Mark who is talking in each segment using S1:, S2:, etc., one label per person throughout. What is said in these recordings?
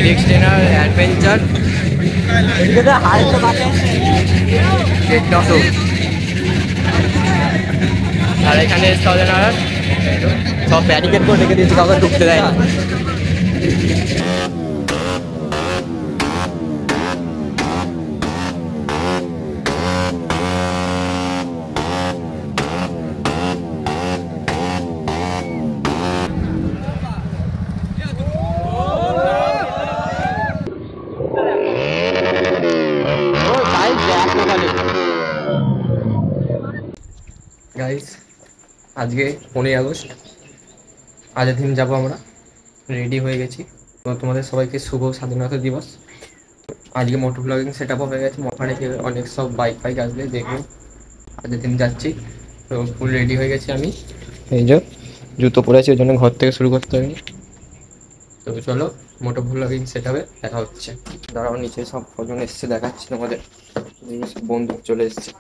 S1: ফিলিক্স trainer adventure আর এখানে সব barricade করে রেখে দিয়েছে, কাউকে ঢুকতে দেয় না। গাইস আজকে 15ই আগস্ট, আজের দিন যাবো আমরা, রেডি হয়ে গেছি। তো তোমাদের সবাইকে শুভ স্বাধীনতা দিবস। আজকে মোটর ব্লগিং সেট আপ হয়ে গেছে, ওখানে অনেক সব বাইক ফাইক আসবে, দেখবো। আজের দিন যাচ্ছি, তো ফুল রেডি হয়ে গেছি আমি। এই যে জুতো পরেছি, ওই জন্য ঘর থেকে শুরু করতে হয়নি। তো চলো মোটর ব্লগিং সেট আপে দেখা হচ্ছে। দাঁড়াও, নিচে সব কজন এসছে দেখাচ্ছি তোমাদের। বন্ধু চলে এসছে।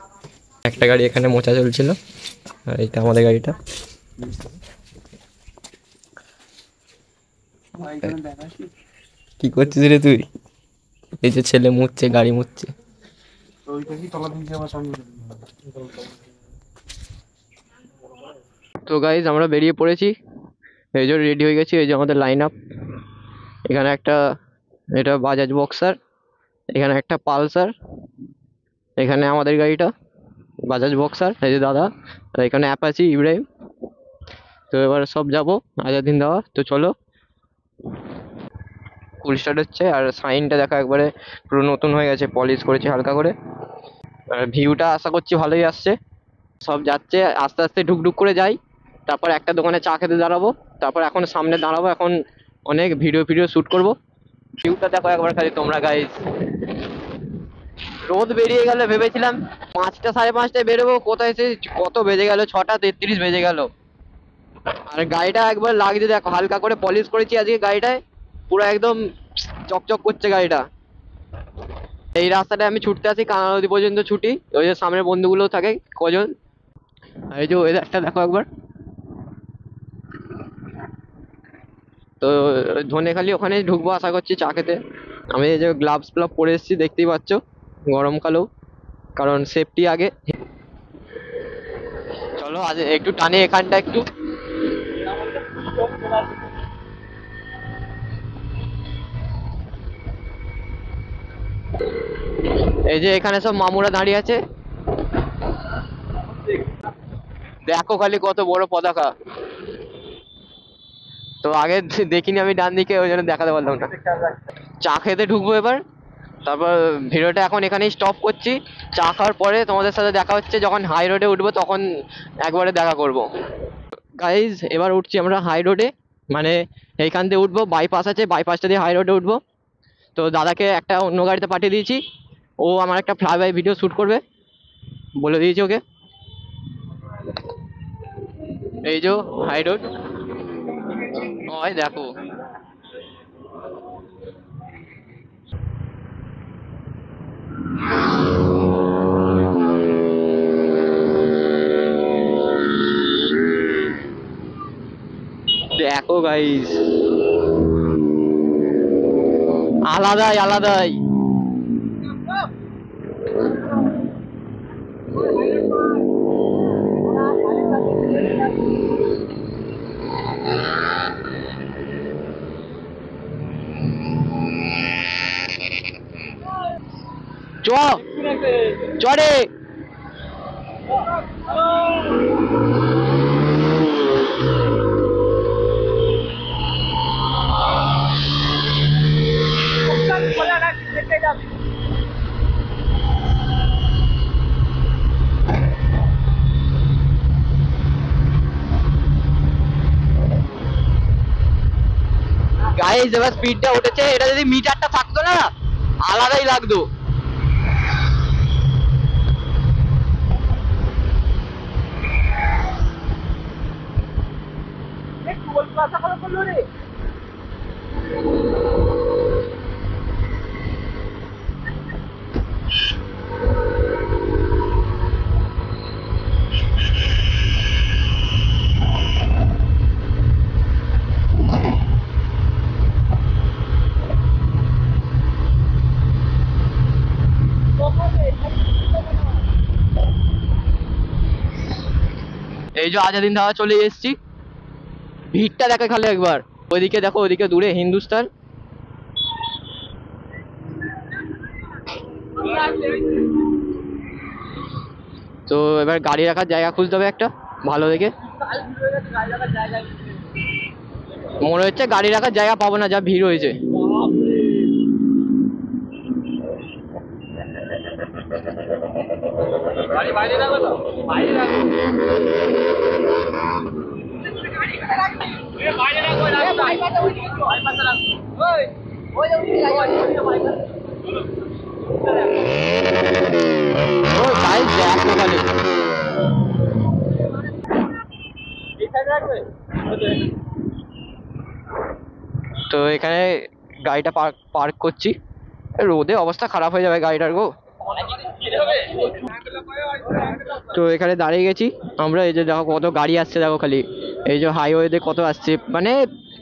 S1: একটা গাড়ি এখানে মোচা চলছিল, আর এইটা আমাদের গাড়িটা। কি করছিস রে তুই? এই যে ছেলে মুছছে, গাড়ি মুছছে। তো গাইজ আমরা বেরিয়ে পড়েছি, এই যে রেডি হয়ে গেছি। এই যে আমাদের লাইন আপ, এখানে একটা, এটা বাজাজ বক্সার, এখানে একটা পালসার, এখানে আমাদের গাড়িটা বাজাজ বক্সার, এই যে দাদা, আর এখানে অ্যাপাচি ইব্রাহিম। তো এবার সব যাবো আজাদ দিন দেওয়া। তো চলো, ফুল স্টার্ট হচ্ছে। আর সাইনটা দেখা একবারে পুরো নতুন হয়ে গেছে, পলিশ করেছে হালকা করে। আর ভিউটা আশা করছি ভালোই আসছে। সব যাচ্ছে আস্তে আস্তে, ঢুকঢুক করে যাই। তারপর একটা দোকানে চা খেতে দাঁড়াবো, তারপর এখন সামনে দাঁড়াবো, এখন অনেক ভিডিও শ্যুট করবো। ভিউটা দেখো একবার খালি তোমরা গাইস। রোদ বেরিয়ে গেল, ভেবেছিলাম 5টা 5:30টায় বেরোবো, কোথায় সে কত বেজে গেল, 6টা 33 বেজে গেল। আর গাড়িটা একবার লাগছে দেখো, হালকা করে পলিশ করেছি আজকে গাড়িটায়, পুরো একদম চকচক করছে গাড়িটা। এই রাস্তাটায় আমি ছুটতে আসি, কানা নদী পর্যন্ত ছুটি, ওই যে সামনে বন্ধুগুলো থাকে কজন। এই যে ওয়েদারটা দেখো একবার। তো ধনেখালি ওখানে ঢুকবো আশা করছি চা খেতে। আমি এই যে গ্লাভস পরে এসেছি, দেখতেই পাচ্ছ, গরমকালেও, কারণ সেফটি আগে। চলো আজ একটু টানে এখানটা একটু। এই যে এখানে সব মামুরা দাঁড়িয়ে আছে, দেখো খালি কত বড় পতাকা। তো আগে দেখিনি আমি ডান দিকে, ওই জন্য দেখাতে পারলাম না। চা খেতে ঢুকবো এবার, তারপর ভিডিওটা এখন এখানেই স্টপ করছি। চা খাওয়ার পরে তোমাদের সাথে দেখা হচ্ছে, যখন হাই রোডে উঠবো তখন একবারে দেখা করব। গাইজ এবার উঠছি আমরা হাই রোডে, মানে এইখান থেকে উঠবো, বাইপাস আছে, বাইপাসটা দিয়ে হাই রোডে উঠবো। তো দাদাকে একটা অন্য গাড়িতে পাঠিয়ে দিয়েছি, ও আমার একটা ফ্লাই বাই ভিডিও শ্যুট করবে বলে দিয়েছি ওকে। এই যে হাই রোড, ওই দেখো। দেখো গাইস, আলাদাই আলাদাই। চড়ে গাইস, এবার স্পিডটা উঠেছে। এটা যদি মিটারটা থাকতো না, আলাদাই লাগতো।
S2: যে আজাদিন ধাবা চলে এসেছি, ভিড়টা দেখে খালি একবার। ওইদিকে দেখো, ওইদিকে দূরে হিন্দুস্তান। তো এবার গাড়ি রাখার জায়গা খুঁজতে হবে একটা ভালো দেখে। মনে হচ্ছে গাড়ি রাখার জায়গা পাবো না, যা ভিড় হয়েছে। তো এখানে গাড়িটা পার্ক করছি, রোদে অবস্থা খারাপ হয়ে যাবে গাড়িটার গো। তো এখানে দাঁড়িয়ে গেছি আমরা। এই যে দেখো কত গাড়ি আসছে, দেখো খালি এই যে হাইওয়েতে কত আসছে, মানে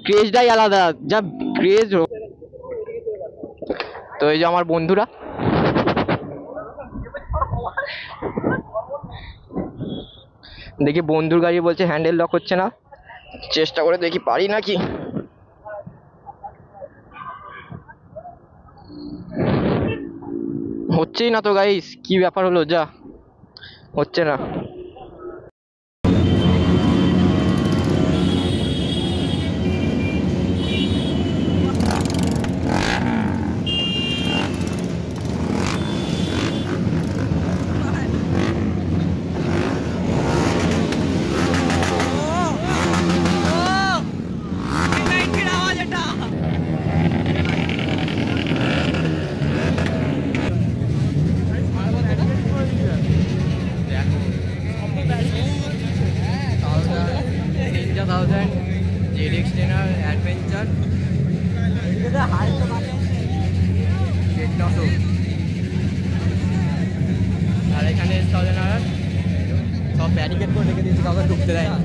S2: ক্রেজটাই আলাদা, যা ক্রেজ। তো এই যে আমার বন্ধুরা, দেখি বন্ধুর গাড়ি বলছে হ্যান্ডেল লক হচ্ছে না, চেষ্টা করে দেখি পারি নাকি। হচ্ছেই না তো গাইস, কি ব্যাপার হলো, যা হচ্ছে না। আর এখানে সব ব্যারিকেড করে রেখে দিয়েছি, কাউকে ঢুকতে দেয় না।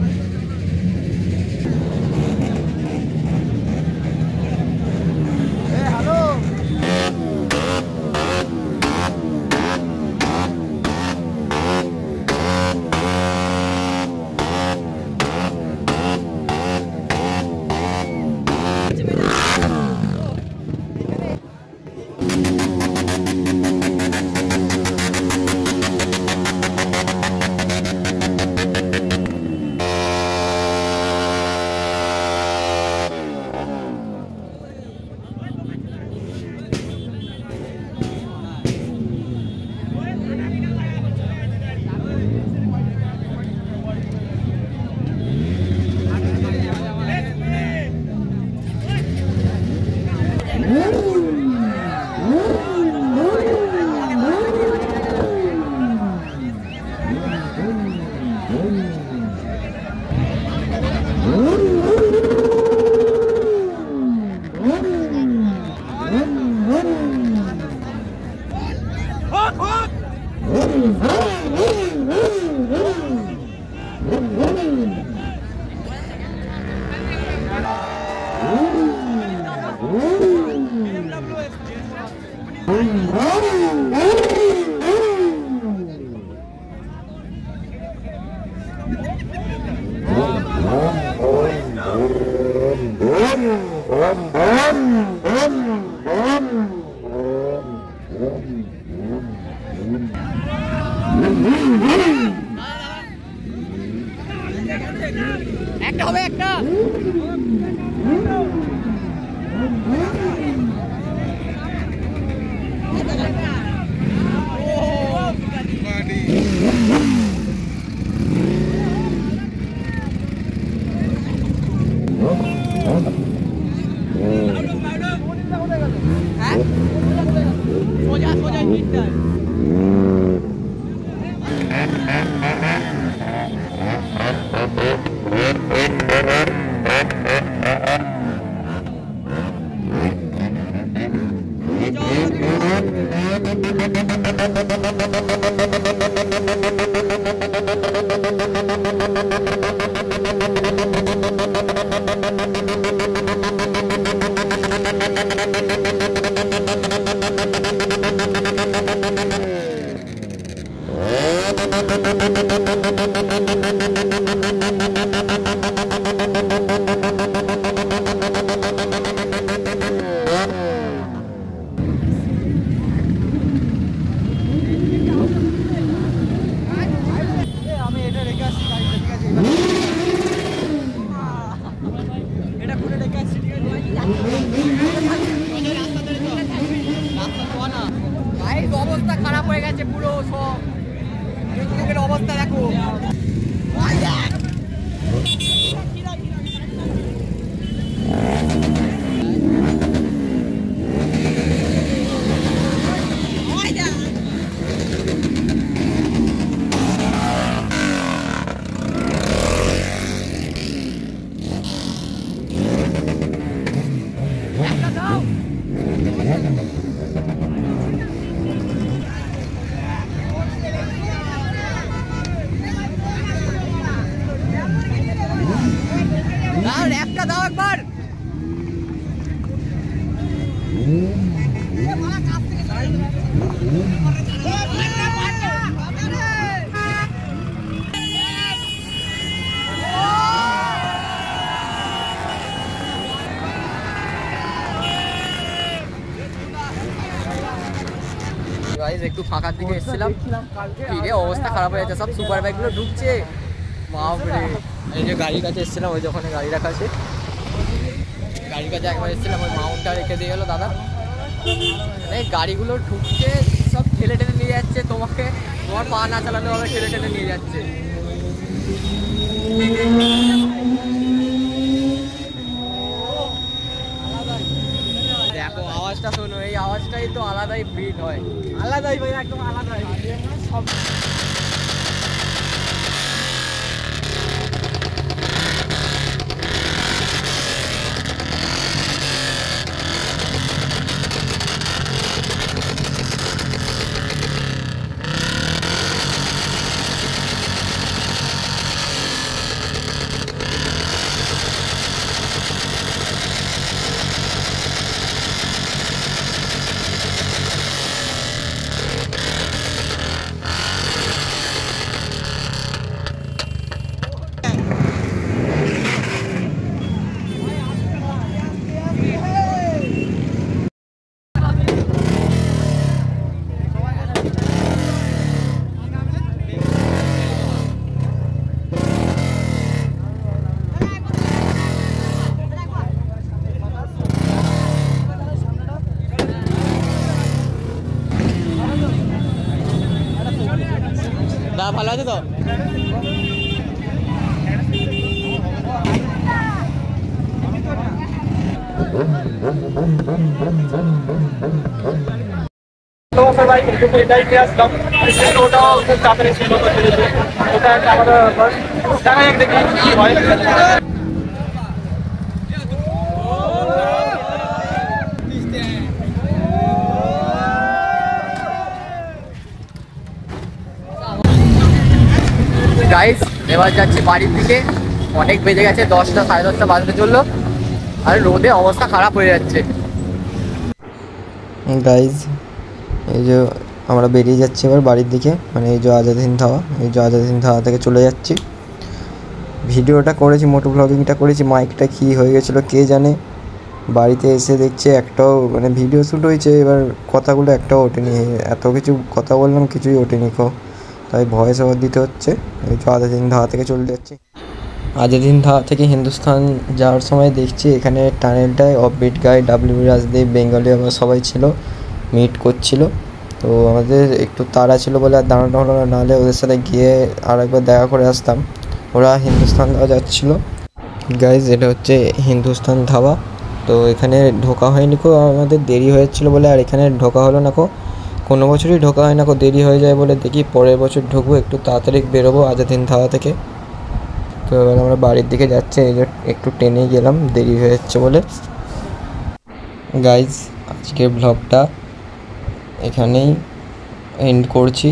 S2: একটা হবে একটা সোজা সোজা নিতে অবস্থা খারাপ হয়ে গেছে পুরো সব অবস্থা দেখো। একটা দাও একবার। একটু ফাঁকার দিকে এসেছিলাম, ফিরে অবস্থা খারাপ হয়ে যাচ্ছে, সব সুপার বাইক গুলো ঢুকছে। বাপরে, এই যে গাড়ির কাছে এসেছিলাম, ওই যখন গাড়ি রাখা আছে গাড়ির কাছে একবার এসেছিলাম, ওই মাউন্টটা রেখে দিয়ে গেলো দাদা। এই গাড়িগুলো ঢুকছে, সব ঠেলে ঠেলে নিয়ে যাচ্ছে, তোমাকে তোমার পা না চালানো হবে, ঠেলে ঠেলে নিয়ে যাচ্ছে। দেখো আওয়াজটা শোনো, এই আওয়াজটাই তো আলাদাই ফিল হয়, আলাদাই ভাই, একদম আলাদাই সব। ভালো আছে তো?
S3: সবাই কিন্তু এটাই নিয়ে আসলাম, ওটাও খুব তাড়াতাড়ি ছিল, ওটা আমাদের দেখা যাক দেখি কি হয়।
S2: গাইস এবার যাচ্ছি বাড়ির দিকে, অনেক বেজে গেছে, 10টা সাড়ে 10টা বাজতে চললো, আর রোদে অবস্থা খারাপ হয়ে যাচ্ছে।
S4: গাইজ এই যে আমরা বেরিয়ে যাচ্ছি এবার বাড়ির দিকে, মানে এই যে আজাদ হিন্দ ধাওয়া, এই যে আজাদ হিন্দ ধাওয়া থেকে চলে যাচ্ছি। ভিডিওটা করেছি, মোটো ব্লগিংটা করেছি, মাইকটা কী হয়ে গেছিলো কে জানে। বাড়িতে এসে দেখছি একটাও, মানে ভিডিও শ্যুট হয়েছে, এবার কথাগুলো একটাও ওঠেনি, এত কিছু কথা বললাম কিছুই ওঠেনি তাই ভয়েস ওভার দিতে হচ্ছে। এই যে আজাদ হিন্দ ধাওয়া থেকে চলে যাচ্ছি। আজাদ হিন্দ ধাওয়া থেকে হিন্দুস্তান যাওয়ার সময় দেখছি এখানে টানেলটায় অফবিট গাই, ডাব্লিউ রাজদীপ, বেঙ্গলি আমরা সবাই ছিল, মিট করছিল। তো আমাদের একটু তাড়া ছিল বলে আর দাঁড়ানো হলো না, নাহলে ওদের সাথে গিয়ে আর একবার দেখা করে আসতাম। ওরা হিন্দুস্তান ধাওয়া যাচ্ছিলো। গাইজ এটা হচ্ছে হিন্দুস্তান ধাওয়া, তো এখানে ঢোকা হয়নি আমাদের দেরি হয়েছিল বলে, আর এখানে ঢোকা হলো না কোনো বছরই ঢোকা হয় না দেরি হয়ে যায় বলে। দেখি পরের বছর ঢুকবো, একটু তাড়াতাড়ি বেরোবো আজাদ হিন্দ ধাওয়া থেকে। তো এবার আমরা বাড়ির দিকে যাচ্ছি, এই যে একটু ট্রেনে গেলাম, দেরি হয়ে যাচ্ছে বলে। গাইজ আজকের ব্লগটা এখানেই এন্ড করছি।